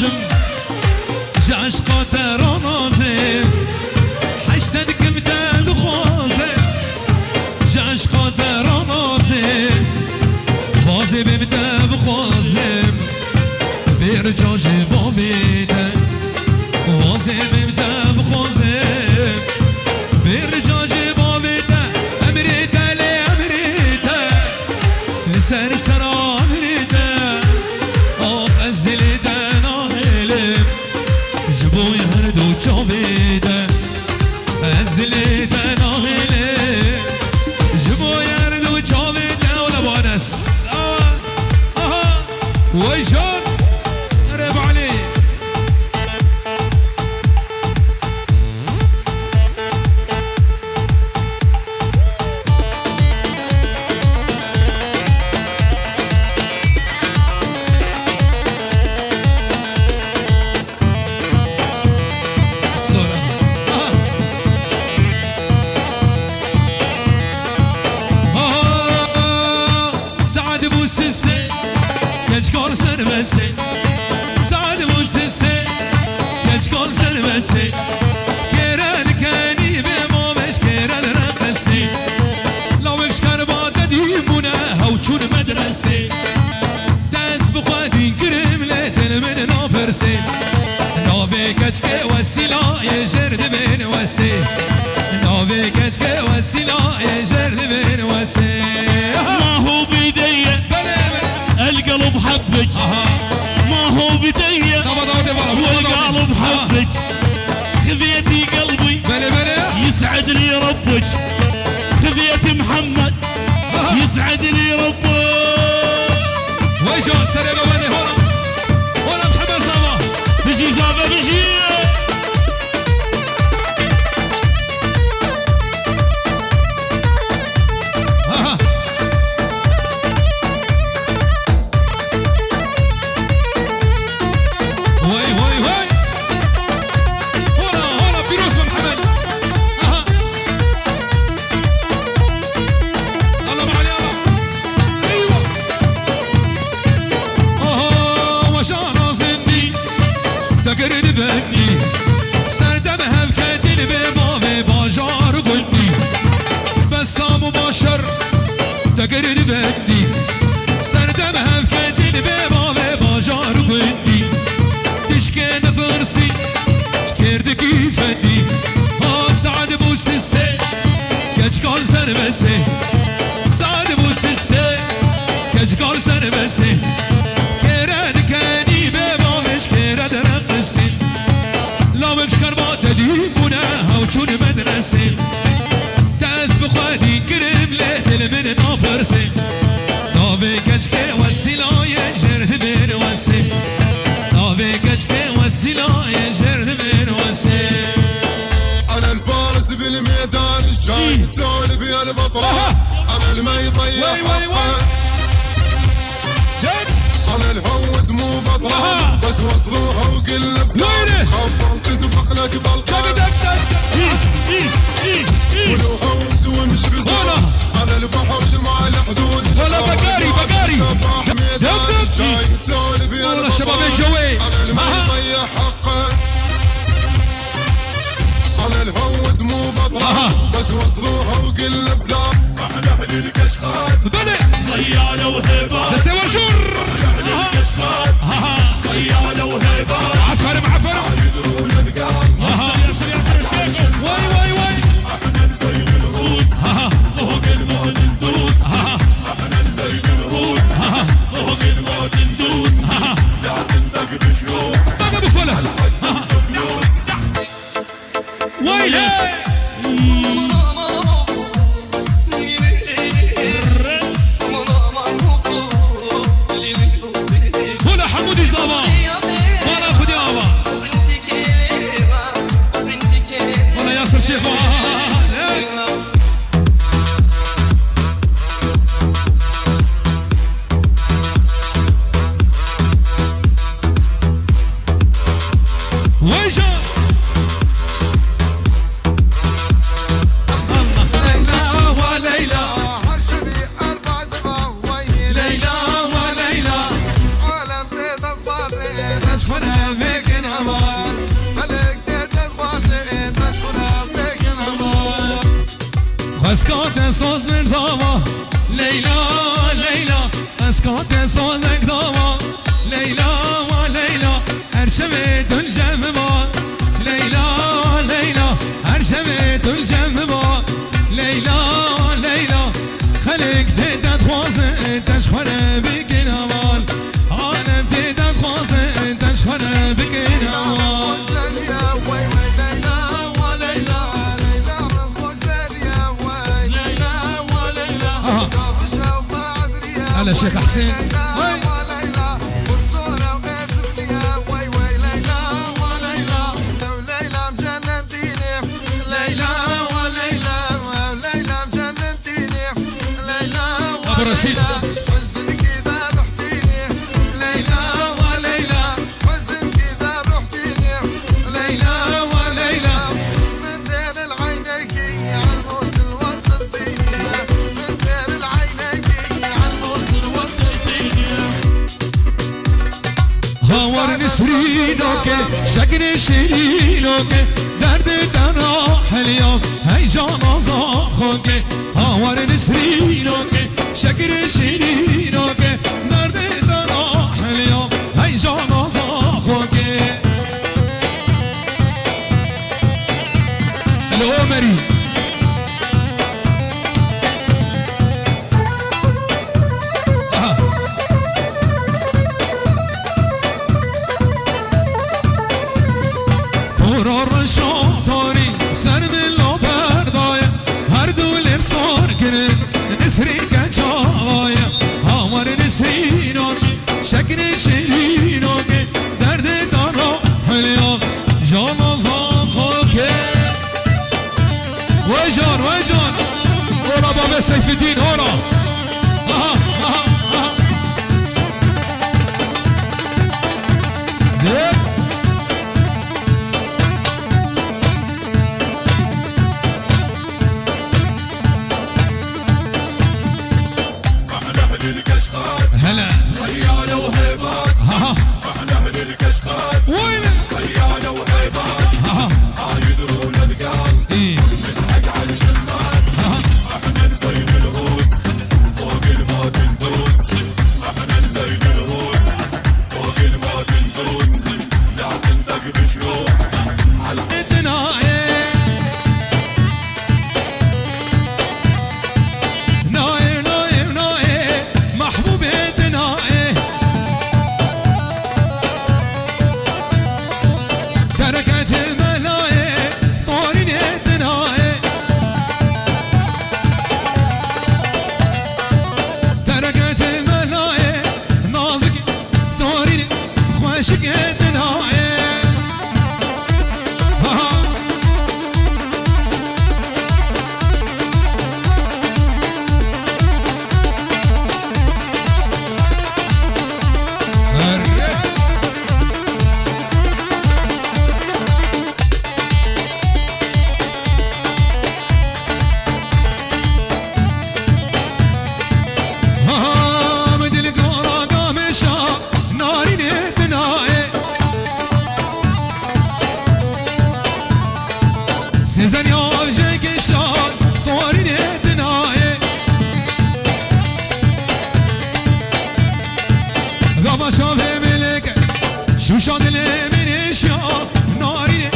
نازم جاش قاتر نازم حشتك بدل خوازم جاش قاتر نازم بازم بدل خوازم برجاج بابیده بازم بدل خوازم برجاج بابیده امریته لی امریته سر سر امریته از دل دناهلم جبوی هر دو چاویده از دل دناهلم جبوی هر دو چاویده ولا بانس ویشان رب علی Geç servesi Sade bu sesi Geç kol servesi Keren keni ve mameş keren rafesi Lavek şkarbata dibuna Havçun medresi Dez bukhadin kirimle Telmin napersi Lavek eçke vesila Yecerdi ben vesi Lavek eçke vesila Yecerdi ben vesi ما هو بيدي القلب حبك ما هو بدي والقلب حبك خذيتي قلبي يسعد لي ربك خذيتي محمد يسعد لي ربك ويشون سريع بني هنا محمد صباح بيجي زابا بيجي تقرر بدي سردم هم كدل بباب باجار بدي تشكيد ضرسي شكرد كيفدي سعد بو سسي كجكال سربسي سعد بو سسي كجكال سربسي كرد كاني ببابش كرد رقسي لامك شكربات ديبونا هوچون مدرسي بخوادي كرم لهتل من نافرسي نافي كجكي والسلاي جرد من وسي نافي كجكي والسلاي جرد من وسي أنا الفارس بالميدان جاي تسولف يا البطرة أنا الميضيع أنا الهوس مو بطرة بس وصلوها وقل فلان خبر تسبق لك طلقان ولو هوس ومش بزارة أنا البحر مع الحدود ولا بقاري صباح ميدان جاي تسولف يا والله الشباب الجوي أنا الميضيع حقا أنا الهوس مو بطرة بس وصلوها وقل فلان احنا اهل الكشخات بلي خيانة وهبات دستي ورشور احنا اهل الكشخات خيانة وهبات عفر يدرون القام ياسر واي احنا نزين الروس فوق الموت ندوس احنا نزين الروس فوق الموت ندوس لا تندق بشيوخ بابا بفله ويلي هنا حمودي زابا وانا خدي ابا اسکات ساز من داوا لیلا لیلا اسکات سازک داوا لیلا و لیلا هر شب دل جمع با لیلا و لیلا هر شب دل جمع با لیلا و لیلا خلق تدد خوازه تشخوره بگین اول عالم تدد خوازه تشخوره بگین اول على الشيخ حسين ابو رشيد نسرينك شكل شيرينك درد تراح اليوم هيجان زاخك هاور نسرينك شكل شيرينك درد تراح اليوم هيجان زاخك العمري شكل شيرينك درد دارو اليوم جان زاخك وجان وجان ورا بابا سيف الدين ورا هلا خيالة وهيبات احنا اهل الكشخات وين خيالة وهيبات يدرون القلب نسحق على الجنات احنا نزين الروس فوق الموت ندوس احنا نزين الروس فوق الموت ندوس لا تندق بشيوخ على سيزن يوجك الشان طورين اتناي غابا شافي ملك شو شان اللي من الشان نارين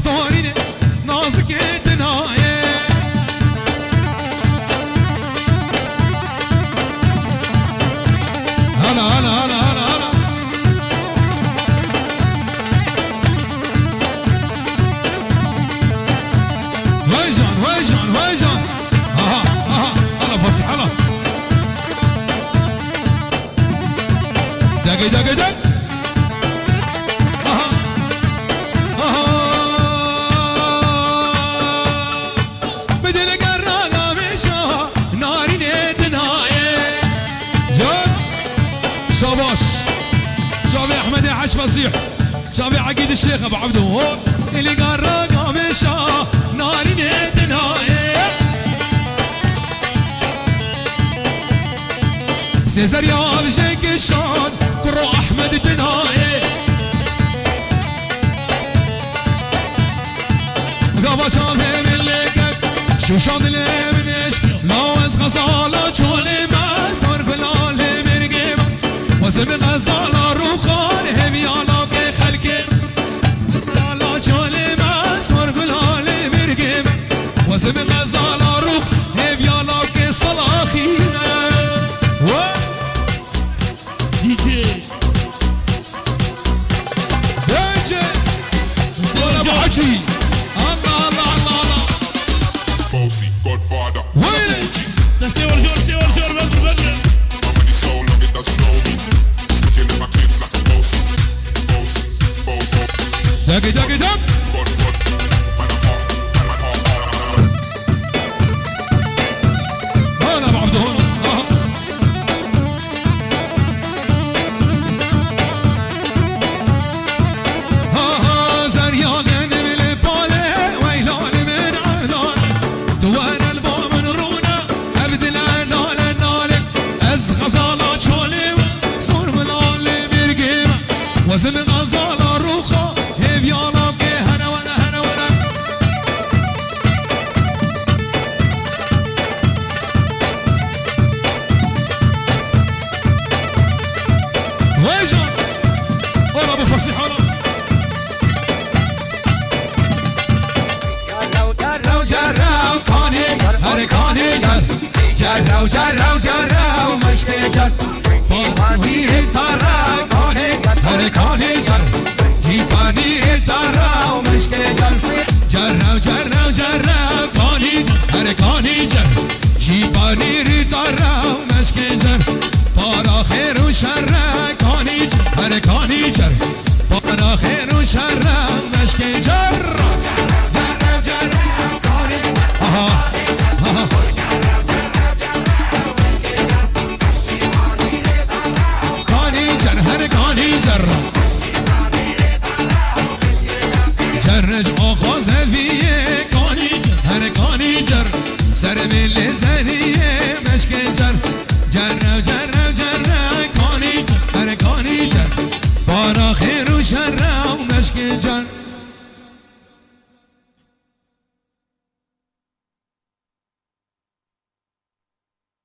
طورين نازك اتناي هلا هلا هلا هلا هلا ويجان هلا فصح هلا دقي دقي دق بدل قرقة بشا ناري نتناي جاب شاباش جابي احمد عش فصيح جابي عقيد الشيخ ابو عبدو اللي قرقة بشا ناري نتناي سيزر يا الجيك الشان كرو احمد تناي غابا شافي من لكك شو شان اللي من خیمه دیجی زنجه ابو حجي الله الله الله الله Bossy, Godfather. وين دستی ورجور بدر I'm with the soul of it, doesn't know me. Sticking in my kids like a bossy. Bossy, bossy. دق دق دق God, God. Man, I'm half. Man, I'm half. انا ابو عبد الله زريان من الباله ويلان من عدان دوان البا من رونا ابدل نال نال از غزالا چالم صور ملال برگم وزن غزالا روخا هبیالا که هنا ونا هنا ونا ويجا ولا ابو فصيح ولا جراو کانی هر کانی جراو مشک جر پانی تراو کانی هر کانی جر جیبانی تراو مشک جر جراو کانی هر کانی جر جیبانی